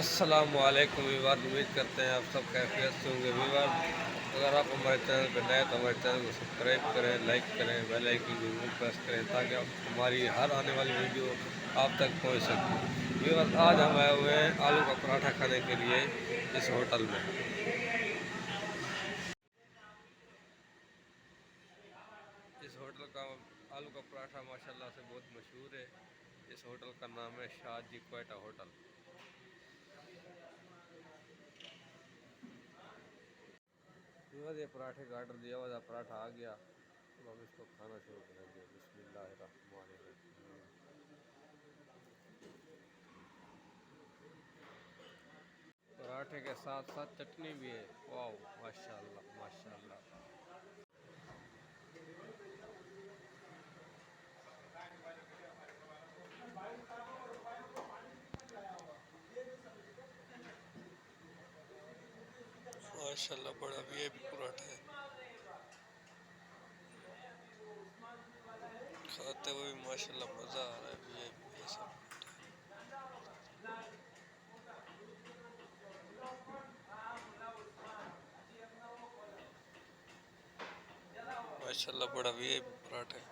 अस्सलामुअलैकुम वीवर, उम्मीद करते हैं आप सब कैफियत से होंगे वीवर। अगर आप हमारे चैनल पर नए तो हमारे चैनल को सब्सक्राइब करें, लाइक करें, बेल आइकन को जरूर प्रेस करें ताकि आप हमारी हर आने वाली वीडियो आप तक पहुंच सके। वीवर, आज हम आए हुए हैं आलू का पराठा खाने के लिए इस होटल में। इस होटल का आलू का पराठा माशाल्लाह से बहुत मशहूर है। इस होटल का नाम है शाहजी क्वेटा होटल। ये पराठे का ऑर्डर दिया हुआ था, पराठा आ गया। अब हम इसको खाना शुरू करेंगे। बिस्मिल्लाहिर्रहमानिर्रहीम। पराठे के साथ साथ चटनी भी है। वाह, माशाल्लाह माशाल्लाह। माशाल्लाह बड़ा वीआईपी पराठा है। खाते हुए भी माशाल्लाह मज़ा आ रहा है। वीआईपी ऐसा माशाल्लाह बड़ा वीआईपी पराठा है।